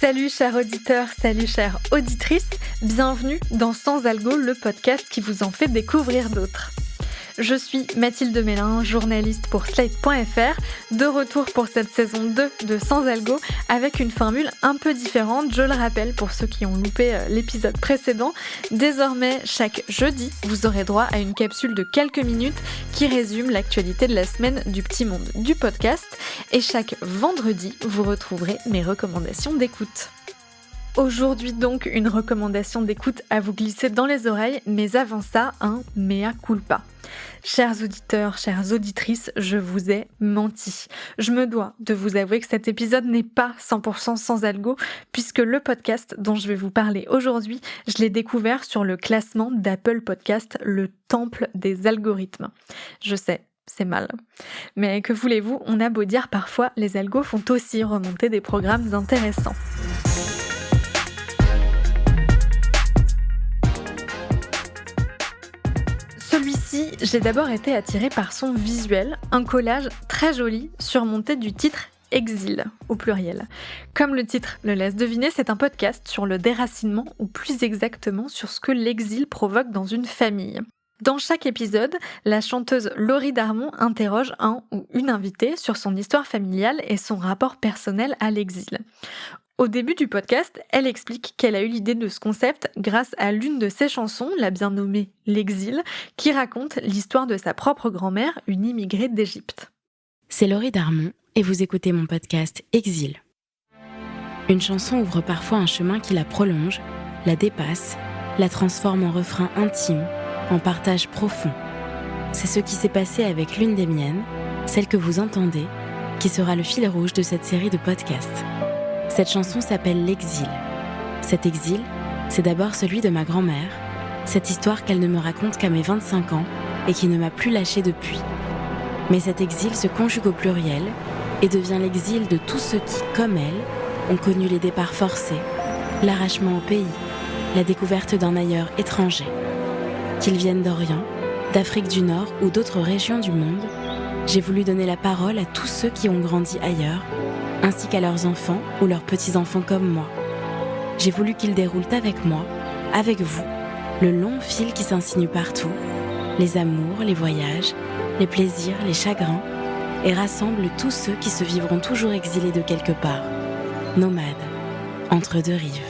Salut chers auditeurs, salut chères auditrices, bienvenue dans Sans Algo, le podcast qui vous en fait découvrir d'autres. Je suis Mathilde Mélin, journaliste pour Slate.fr, de retour pour cette saison 2 de Sans Algo avec une formule un peu différente, je le rappelle pour ceux qui ont loupé l'épisode précédent. Désormais, chaque jeudi, vous aurez droit à une capsule de quelques minutes qui résume l'actualité de la semaine du petit monde du podcast et chaque vendredi, vous retrouverez mes recommandations d'écoute. Aujourd'hui donc, une recommandation d'écoute à vous glisser dans les oreilles, mais avant ça, un mea culpa. Chers auditeurs, chères auditrices, je vous ai menti. Je me dois de vous avouer que cet épisode n'est pas 100% sans algo, puisque le podcast dont je vais vous parler aujourd'hui, je l'ai découvert sur le classement d'Apple Podcast, le temple des algorithmes. Je sais, c'est mal. Mais que voulez-vous, on a beau dire parfois, les algos font aussi remonter des programmes intéressants. Celui-ci, j'ai d'abord été attirée par son visuel, un collage très joli surmonté du titre Exil, au pluriel. Comme le titre le laisse deviner, c'est un podcast sur le déracinement, ou plus exactement sur ce que l'exil provoque dans une famille. Dans chaque épisode, la chanteuse Laurie Darmon interroge un ou une invitée sur son histoire familiale et son rapport personnel à l'exil. Au début du podcast, elle explique qu'elle a eu l'idée de ce concept grâce à l'une de ses chansons, la bien nommée L'Exil, qui raconte l'histoire de sa propre grand-mère, une immigrée d'Égypte. C'est Laurie Darmon et vous écoutez mon podcast Exil. Une chanson ouvre parfois un chemin qui la prolonge, la dépasse, la transforme en refrain intime, en partage profond. C'est ce qui s'est passé avec l'une des miennes, celle que vous entendez, qui sera le fil rouge de cette série de podcasts. Cette chanson s'appelle L'Exil. Cet exil, c'est d'abord celui de ma grand-mère, cette histoire qu'elle ne me raconte qu'à mes 25 ans et qui ne m'a plus lâchée depuis. Mais cet exil se conjugue au pluriel et devient l'exil de tous ceux qui, comme elle, ont connu les départs forcés, l'arrachement au pays, la découverte d'un ailleurs étranger. Qu'ils viennent d'Orient, d'Afrique du Nord ou d'autres régions du monde, j'ai voulu donner la parole à tous ceux qui ont grandi ailleurs, ainsi qu'à leurs enfants ou leurs petits-enfants comme moi. J'ai voulu qu'ils déroulent avec moi, avec vous, le long fil qui s'insinue partout, les amours, les voyages, les plaisirs, les chagrins, et rassemblent tous ceux qui se vivront toujours exilés de quelque part, nomades, entre deux rives.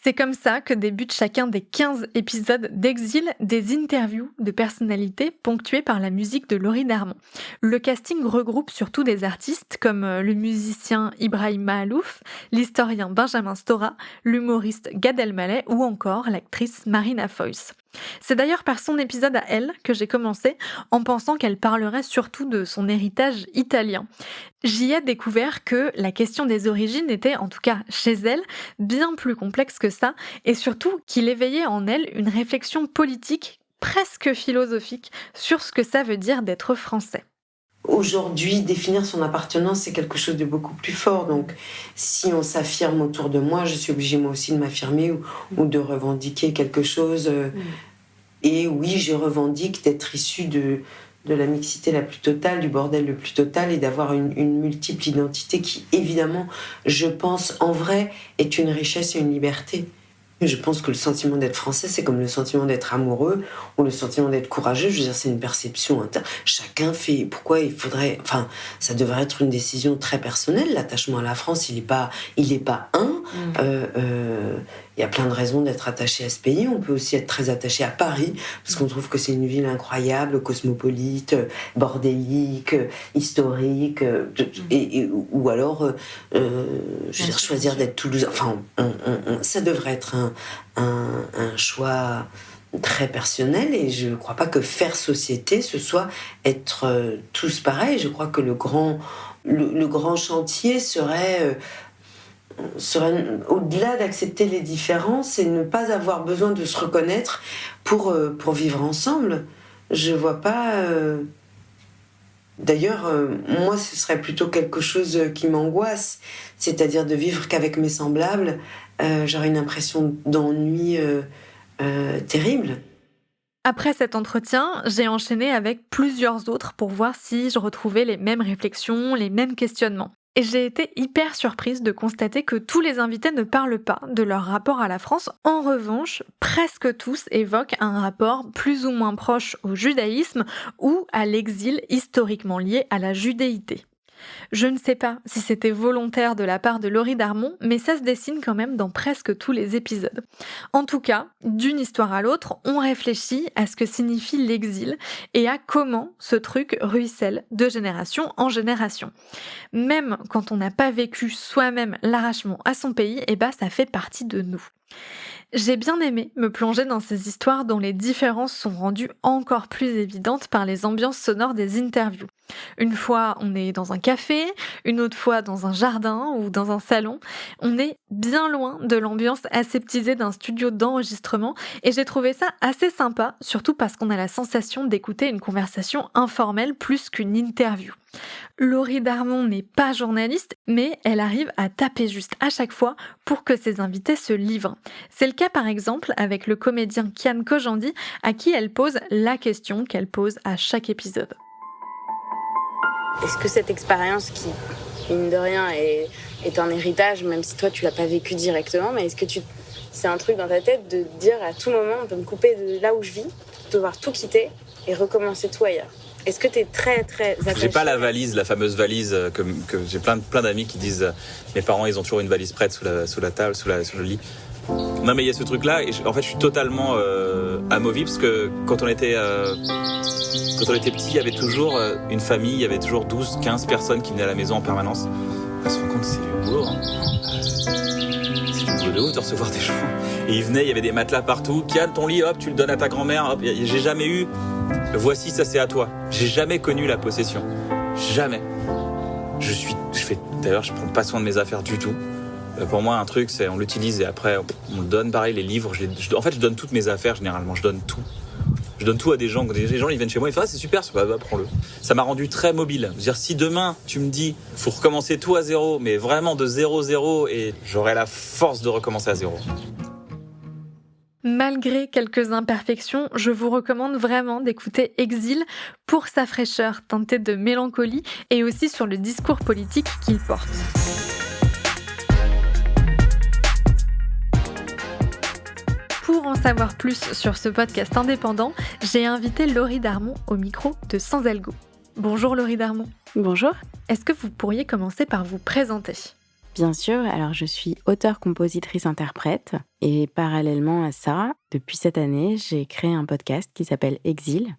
C'est comme ça que débute chacun des 15 épisodes d'Exil, des interviews de personnalités ponctuées par la musique de Laurie Darmon. Le casting regroupe surtout des artistes comme le musicien Ibrahim Mahalouf, l'historien Benjamin Stora, l'humoriste Gad Elmaleh ou encore l'actrice Marina Foïs. C'est d'ailleurs par son épisode à elle que j'ai commencé en pensant qu'elle parlerait surtout de son héritage italien. J'y ai découvert que la question des origines était, en tout cas chez elle, bien plus complexe que ça et surtout qu'il éveillait en elle une réflexion politique, presque philosophique, sur ce que ça veut dire d'être français. Aujourd'hui, définir son appartenance, c'est quelque chose de beaucoup plus fort. Donc, si on s'affirme autour de moi, je suis obligée moi aussi de m'affirmer ou de revendiquer quelque chose. Et oui, je revendique d'être issue de la mixité la plus totale, du bordel le plus total et d'avoir une multiple identité qui, évidemment, je pense, en vrai, est une richesse et une liberté. Je pense que le sentiment d'être français, c'est comme le sentiment d'être amoureux ou le sentiment d'être courageux. Je veux dire, c'est une perception interne. Chacun fait. Pourquoi il faudrait. Enfin, ça devrait être une décision très personnelle. L'attachement à la France, il est pas un. Il y a plein de raisons d'être attaché à ce pays. On peut aussi être très attaché à Paris, parce qu'on trouve que c'est une ville incroyable, cosmopolite, bordélique, historique, ou alors choisir d'être toulousain. Enfin, ça devrait être un choix très personnel, et je ne crois pas que faire société, ce soit être tous pareils. Je crois que le grand chantier serait au-delà d'accepter les différences et ne pas avoir besoin de se reconnaître pour vivre ensemble. Je vois pas... D'ailleurs, moi, ce serait plutôt quelque chose qui m'angoisse, c'est-à-dire de vivre qu'avec mes semblables. J'aurais une impression d'ennui terrible. Après cet entretien, j'ai enchaîné avec plusieurs autres pour voir si je retrouvais les mêmes réflexions, les mêmes questionnements. Et j'ai été hyper surprise de constater que tous les invités ne parlent pas de leur rapport à la France. En revanche, presque tous évoquent un rapport plus ou moins proche au judaïsme ou à l'exil historiquement lié à la judéité. Je ne sais pas si c'était volontaire de la part de Laurie Darmon, mais ça se dessine quand même dans presque tous les épisodes. En tout cas, d'une histoire à l'autre, on réfléchit à ce que signifie l'exil et à comment ce truc ruisselle de génération en génération. Même quand on n'a pas vécu soi-même l'arrachement à son pays, ça fait partie de nous. J'ai bien aimé me plonger dans ces histoires dont les différences sont rendues encore plus évidentes par les ambiances sonores des interviews. Une fois, on est dans un café, une autre fois dans un jardin ou dans un salon. On est bien loin de l'ambiance aseptisée d'un studio d'enregistrement et j'ai trouvé ça assez sympa, surtout parce qu'on a la sensation d'écouter une conversation informelle plus qu'une interview. Laurie Darmon n'est pas journaliste, mais elle arrive à taper juste à chaque fois pour que ses invités se livrent. C'est le cas par exemple avec le comédien Kian Kojandi, à qui elle pose la question qu'elle pose à chaque épisode. Est-ce que cette expérience qui, mine de rien, est un héritage, même si toi tu l'as pas vécu directement, mais est-ce que c'est un truc dans ta tête de te dire à tout moment on peut me couper de là où je vis, devoir tout quitter et recommencer tout ailleurs? Est-ce que tu es très très attaché? J'ai pas la valise, la fameuse valise que j'ai plein d'amis qui disent mes parents ils ont toujours une valise prête sous la table, sous le lit. Non mais il y a ce truc là et en fait je suis totalement amovible parce que quand on était petit, il y avait toujours une famille, il y avait toujours 12, 15 personnes qui venaient à la maison en permanence. On se rend compte que c'est du boulot, hein. C'est du boulot de ouf de recevoir des gens. Et ils venaient, il y avait des matelas partout. Kian, ton lit, hop, tu le donnes à ta grand-mère. Hop. J'ai jamais eu, voici, ça c'est à toi. J'ai jamais connu la possession. Jamais. D'ailleurs, je prends pas soin de mes affaires du tout. Pour moi, un truc, c'est on l'utilise et après, on le donne. Pareil, les livres. En fait, je donne toutes mes affaires, généralement. Je donne tout. Je donne tout à des gens. Les gens, ils viennent chez moi, ils font « Ah, c'est super, prends-le ». Ça m'a rendu très mobile. Je veux dire, si demain, tu me dis « Faut recommencer tout à zéro », mais vraiment de 0, et j'aurai la force de recommencer à zéro. Malgré quelques imperfections, je vous recommande vraiment d'écouter Exil pour sa fraîcheur teintée de mélancolie et aussi sur le discours politique qu'il porte. Pour en savoir plus sur ce podcast indépendant, j'ai invité Laurie Darmon au micro de Sans Algo. Bonjour Laurie Darmon. Bonjour. Est-ce que vous pourriez commencer par vous présenter ? Bien sûr, alors je suis auteure, compositrice, interprète et parallèlement à ça, depuis cette année, j'ai créé un podcast qui s'appelle Exil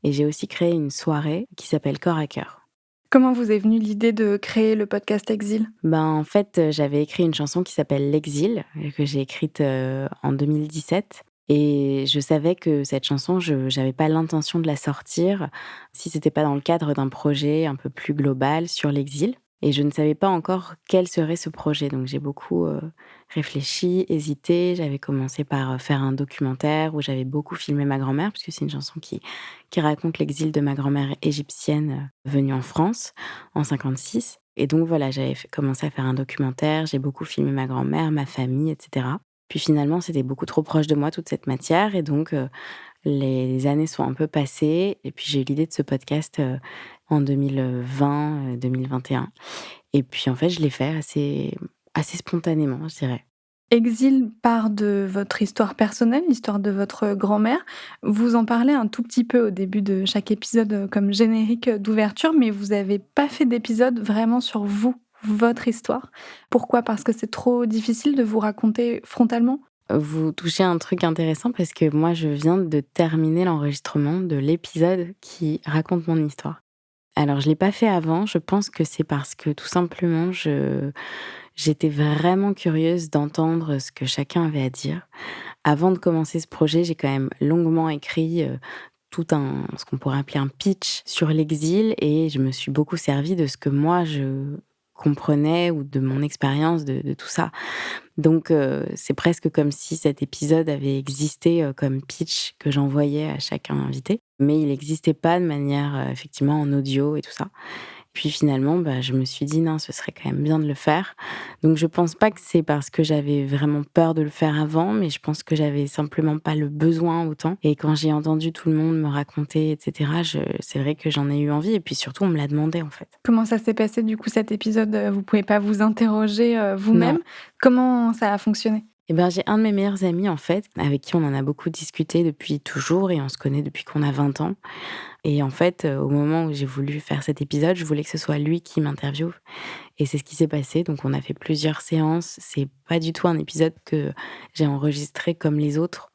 et j'ai aussi créé une soirée qui s'appelle Corps à cœur. Comment vous est venue l'idée de créer le podcast Exil ? En fait, j'avais écrit une chanson qui s'appelle L'Exil, que j'ai écrite en 2017. Et je savais que cette chanson, je n'avais pas l'intention de la sortir si ce n'était pas dans le cadre d'un projet un peu plus global sur l'exil. Et je ne savais pas encore quel serait ce projet. Donc j'ai beaucoup réfléchi, hésité. J'avais commencé par faire un documentaire où j'avais beaucoup filmé ma grand-mère, puisque c'est une chanson qui raconte l'exil de ma grand-mère égyptienne venue en France en 1956. Et donc voilà, j'avais commencé à faire un documentaire. J'ai beaucoup filmé ma grand-mère, ma famille, etc. Puis finalement, c'était beaucoup trop proche de moi, toute cette matière. Et donc, les années sont un peu passées. Et puis j'ai eu l'idée de ce podcast en 2020, 2021. Et puis en fait, je l'ai fait assez spontanément, je dirais. Exil part de votre histoire personnelle, l'histoire de votre grand-mère. Vous en parlez un tout petit peu au début de chaque épisode comme générique d'ouverture, mais vous n'avez pas fait d'épisode vraiment sur vous, votre histoire. Pourquoi ? Parce que c'est trop difficile de vous raconter frontalement ? Vous touchez un truc intéressant parce que moi, je viens de terminer l'enregistrement de l'épisode qui raconte mon histoire. Alors, je ne l'ai pas fait avant. Je pense que c'est parce que tout simplement, j'étais vraiment curieuse d'entendre ce que chacun avait à dire. Avant de commencer ce projet, j'ai quand même longuement écrit ce qu'on pourrait appeler un pitch sur l'exil et je me suis beaucoup servie de ce que moi, je comprenais ou de mon expérience de tout ça. Donc, c'est presque comme si cet épisode avait existé comme pitch que j'envoyais à chaque invité. Mais il n'existait pas de manière, effectivement, en audio et tout ça. Puis finalement, je me suis dit: «Non, ce serait quand même bien de le faire». Donc je pense pas que c'est parce que j'avais vraiment peur de le faire avant, mais je pense que j'avais simplement pas le besoin autant. Et quand j'ai entendu tout le monde me raconter et cetera, c'est vrai que j'en ai eu envie et puis surtout on me l'a demandé, en fait. Comment ça s'est passé du coup cet épisode? Vous pouvez pas vous interroger, Non. vous-même? Comment ça a fonctionné? J'ai un de mes meilleurs amis, en fait, avec qui on en a beaucoup discuté depuis toujours et on se connaît depuis qu'on a 20 ans. Et en fait, au moment où j'ai voulu faire cet épisode, je voulais que ce soit lui qui m'interviewe et c'est ce qui s'est passé. Donc on a fait plusieurs séances. C'est pas du tout un épisode que j'ai enregistré comme les autres.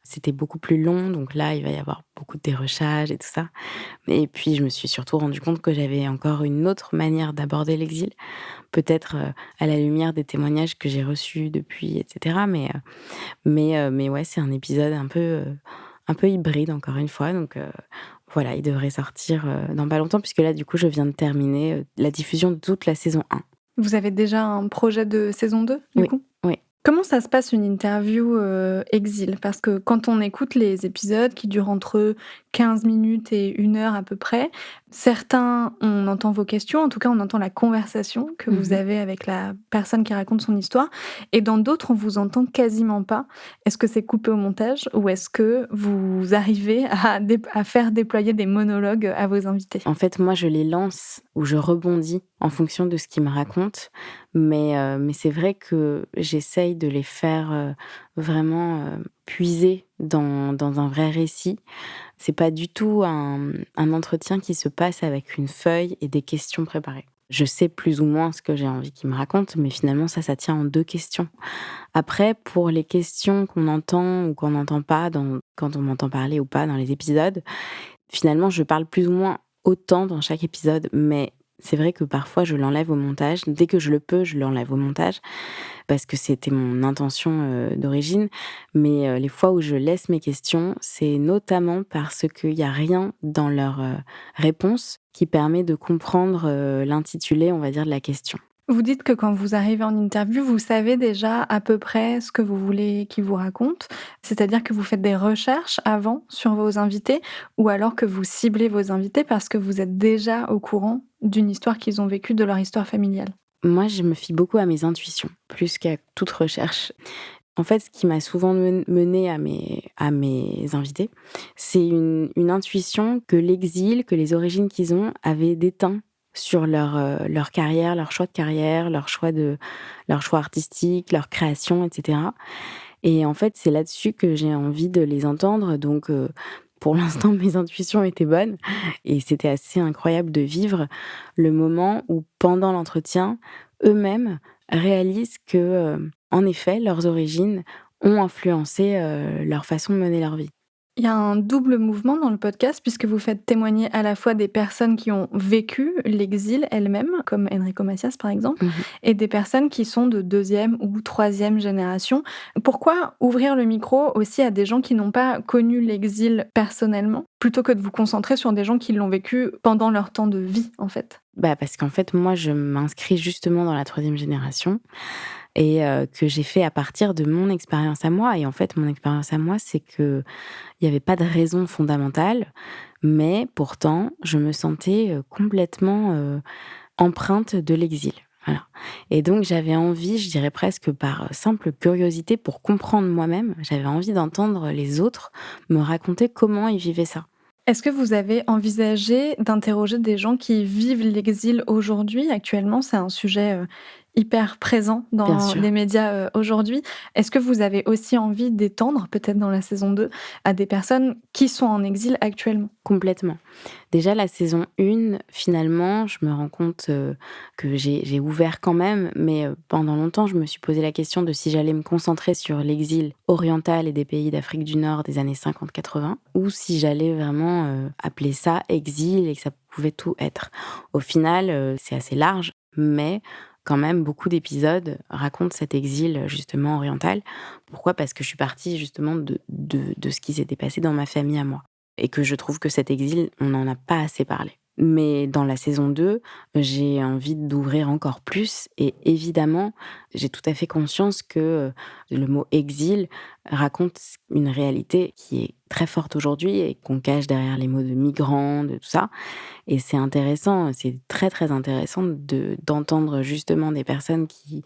C'était beaucoup plus long, donc là, il va y avoir beaucoup de dérochage et tout ça. Et puis je me suis surtout rendu compte que j'avais encore une autre manière d'aborder l'exil, peut-être, à la lumière des témoignages que j'ai reçus depuis et cetera. Mais ouais, c'est un épisode un peu hybride encore une fois, donc voilà, il devrait sortir, dans pas longtemps puisque là, du coup, je viens de terminer, la diffusion de toute la saison 1. Vous avez déjà un projet de saison 2 du Oui, coup? oui. Comment ça se passe une interview, exil? Parce que quand on écoute les épisodes qui durent entre 15 minutes et 1 heure à peu près, certains, on entend vos questions, en tout cas on entend la conversation que vous Mmh. avez avec la personne qui raconte son histoire et dans d'autres, on vous entend quasiment pas. Est-ce que c'est coupé au montage ou est-ce que vous arrivez à faire déployer des monologues à vos invités? En fait, moi, je les lance ou je rebondis en fonction de ce qu'ils me racontent, mais c'est vrai que j'essaye de les faire, vraiment, puiser dans un vrai récit. C'est pas du tout un entretien qui se passe avec une feuille et des questions préparées. Je sais plus ou moins ce que j'ai envie qu'ils me racontent, mais finalement ça tient en 2 questions. Après, pour les questions qu'on entend ou qu'on n'entend pas quand on m'entend parler ou pas dans les épisodes, finalement, je parle plus ou moins autant dans chaque épisode, mais c'est vrai que parfois je l'enlève au montage. Dès que je le peux, je l'enlève au montage parce que c'était mon intention, d'origine. Mais, les fois où je laisse mes questions, c'est notamment parce qu'il y a rien dans leurs, réponses qui permet de comprendre, l'intitulé, on va dire, de la question. Vous dites que quand vous arrivez en interview, vous savez déjà à peu près ce que vous voulez qu'ils vous racontent? C'est-à-dire que vous faites des recherches avant sur vos invités ou alors que vous ciblez vos invités parce que vous êtes déjà au courant d'une histoire qu'ils ont vécue, de leur histoire familiale? Moi, je me fie beaucoup à mes intuitions, plus qu'à toute recherche. En fait, ce qui m'a souvent menée à mes invités, c'est une intuition que l'exil, que les origines qu'ils ont avaient déteint sur leur carrière, leur choix de carrière, leur choix artistique, leur création et cetera. Et en fait, c'est là-dessus que j'ai envie de les entendre. Donc, pour l'instant, mes intuitions étaient bonnes et c'était assez incroyable de vivre le moment où, pendant l'entretien, eux-mêmes réalisent que, en effet, leurs origines ont influencé, leur façon de mener leur vie. Il y a un double mouvement dans le podcast puisque vous faites témoigner à la fois des personnes qui ont vécu l'exil elles-mêmes, comme Enrico Macias par exemple, Mmh. et des personnes qui sont de deuxième ou troisième génération. Pourquoi ouvrir le micro aussi à des gens qui n'ont pas connu l'exil personnellement, plutôt que de vous concentrer sur des gens qui l'ont vécu pendant leur temps de vie en fait? Parce qu'en fait, moi, je m'inscris justement dans la troisième génération et que j'ai fait à partir de mon expérience à moi. Et en fait, mon expérience à moi, c'est qu'il y avait pas de raison fondamentale, mais pourtant, je me sentais, complètement, empreinte de l'exil. Voilà. Et donc j'avais envie, je dirais presque par, simple curiosité pour comprendre moi-même, j'avais envie d'entendre les autres me raconter comment ils vivaient ça. Est-ce que vous avez envisagé d'interroger des gens qui vivent l'exil aujourd'hui? Actuellement, c'est un sujet, hyper présent Bien dans sûr. les médias, aujourd'hui. Est-ce que vous avez aussi envie d'étendre, peut-être dans la saison 2, à des personnes qui sont en exil actuellement? Complètement. Déjà la saison 1, finalement, je me rends compte, que j'ai ouvert quand même, mais pendant longtemps, je me suis posé la question de si j'allais me concentrer sur l'exil oriental et des pays d'Afrique du Nord des années 50-80 ou si j'allais vraiment, appeler ça exil et que ça pouvait tout être. Au final, c'est assez large, mais quand même beaucoup d'épisodes racontent cet exil, justement oriental. Pourquoi? Parce que je suis partie justement de ce qui s'était passé dans ma famille à moi. Et que je trouve que cet exil, on n'en a pas assez parlé. Mais dans la saison 2, j'ai envie d'ouvrir encore plus et évidemment, j'ai tout à fait conscience que le mot exil raconte une réalité qui est très forte aujourd'hui et qu'on cache derrière les mots de migrants, de tout ça. Et c'est intéressant, c'est très, très intéressant d'entendre justement des personnes qui,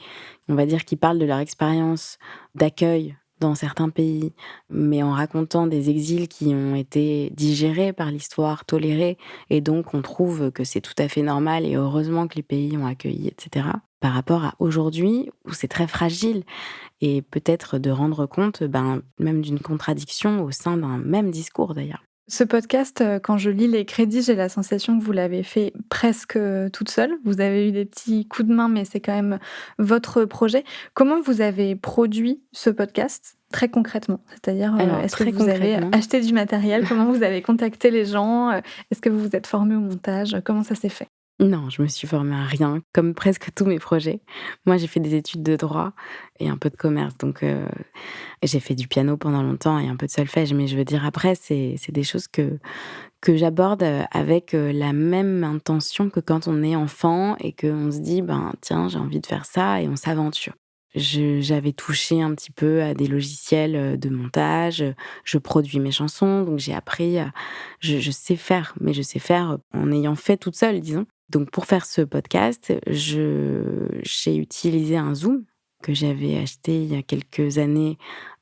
on va dire, qui parlent de leur expérience d'accueil dans certains pays, mais en racontant des exils qui ont été digérés par l'histoire, tolérés, et donc on trouve que c'est tout à fait normal et heureusement que les pays ont accueilli, etc. Par rapport à aujourd'hui, où c'est très fragile, et peut-être de rendre compte même d'une contradiction au sein d'un même discours d'ailleurs. Ce podcast, quand je lis les crédits, j'ai la sensation que vous l'avez fait presque toute seule. Vous avez eu des petits coups de main, mais c'est quand même votre projet. Comment vous avez produit ce podcast, très concrètement? C'est-à-dire, Alors, est-ce que très vous avez concrètement, acheté du matériel? Comment vous avez contacté les gens? Est-ce que vous vous êtes formé au montage? Comment ça s'est fait? non, je me suis formée à rien, comme presque tous mes projets. Moi, j'ai fait des études de droit et un peu de commerce, donc j'ai fait du piano pendant longtemps et un peu de solfège, mais je veux dire après, c'est des choses que j'aborde avec la même intention que quand on est enfant et qu'on se dit, tiens, j'ai envie de faire ça et on s'aventure. J'avais touché un petit peu à des logiciels de montage, je produis mes chansons, donc j'ai appris, je sais faire, mais je sais faire en ayant fait toute seule, disons. Donc pour faire ce podcast, j'ai utilisé un Zoom que j'avais acheté il y a quelques années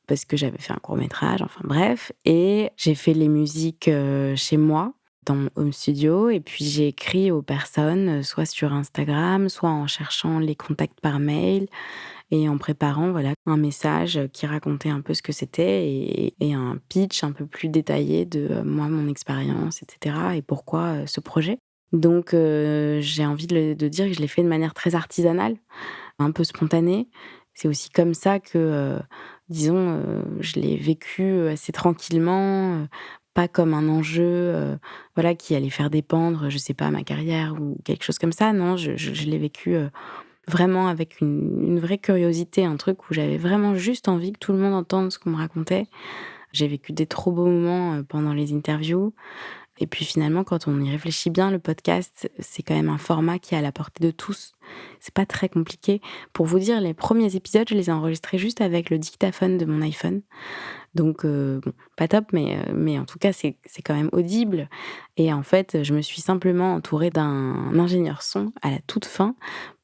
parce que j'avais fait un court-métrage, enfin bref. Et j'ai fait les musiques chez moi, dans mon home studio. Et puis j'ai écrit aux personnes, soit sur Instagram, soit en cherchant les contacts par mail et en préparant un message qui racontait un peu ce que c'était et un pitch un peu plus détaillé de moi, mon expérience, etc. et pourquoi ce projet. Donc j'ai envie de dire que je l'ai fait de manière très artisanale, un peu spontanée. C'est aussi comme ça que, disons, je l'ai vécu assez tranquillement, pas comme un enjeu, qui allait faire dépendre, je sais pas, ma carrière ou quelque chose comme ça. Non, je l'ai vécu, vraiment avec une vraie curiosité, un truc où j'avais vraiment juste envie que tout le monde entende ce qu'on me racontait. J'ai vécu des trop beaux moments, pendant les interviews. Et puis finalement, quand on y réfléchit bien, le podcast, c'est quand même un format qui est à la portée de tous. C'est pas très compliqué. Pour vous dire, les premiers épisodes, je les ai enregistrés juste avec le dictaphone de mon iPhone. Donc, pas top, mais en tout cas, c'est quand même audible. Et en fait, je me suis simplement entourée d'un ingénieur son à la toute fin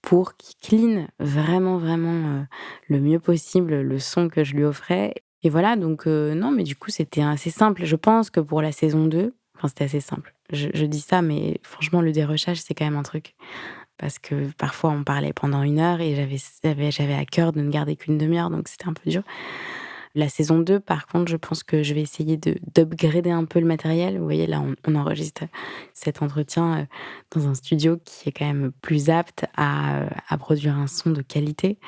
pour qu'il clean vraiment, vraiment le mieux possible le son que je lui offrais. Et voilà, donc non, mais du coup, c'était assez simple. Je pense que pour la saison 2, c'était assez simple. Je dis ça, mais franchement, le dérochage, c'est quand même un truc. Parce que parfois, on parlait pendant 1 heure et j'avais à cœur de ne garder qu'une demi-heure, donc c'était un peu dur. La saison 2, par contre, je pense que je vais essayer d'upgrader un peu le matériel. Vous voyez, là, on enregistre cet entretien dans un studio qui est quand même plus apte à produire un son de qualité.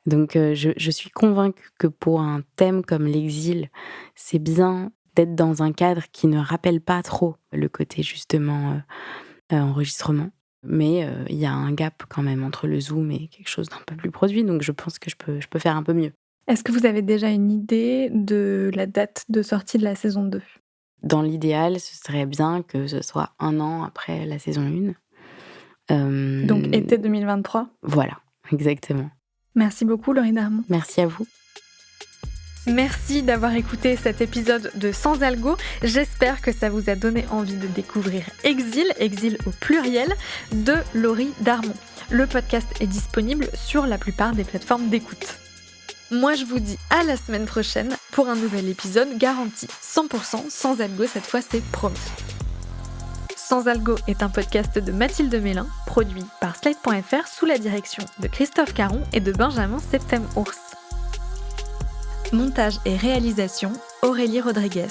Donc, je suis convaincue que pour un thème comme l'exil, c'est bien d'être dans un cadre qui ne rappelle pas trop le côté justement enregistrement. Mais il y a un gap quand même entre le Zoom et quelque chose d'un peu plus produit, donc je pense que je peux faire un peu mieux. Est-ce que vous avez déjà une idée de la date de sortie de la saison 2? Dans l'idéal, ce serait bien que ce soit 1 an après la saison 1. Donc été 2023? Voilà, exactement. Merci beaucoup, Laurie Darmon. Merci à vous. Merci d'avoir écouté cet épisode de Sans Algo. J'espère que ça vous a donné envie de découvrir Exil au pluriel, de Laurie Darmon. Le podcast est disponible sur la plupart des plateformes d'écoute. Moi, je vous dis à la semaine prochaine pour un nouvel épisode garanti 100% sans algo, cette fois c'est promis. Sans Algo est un podcast de Mathilde Mélin, produit par Slate.fr sous la direction de Christophe Caron et de Benjamin Septem-Ours. Montage et réalisation, Aurélie Rodriguez.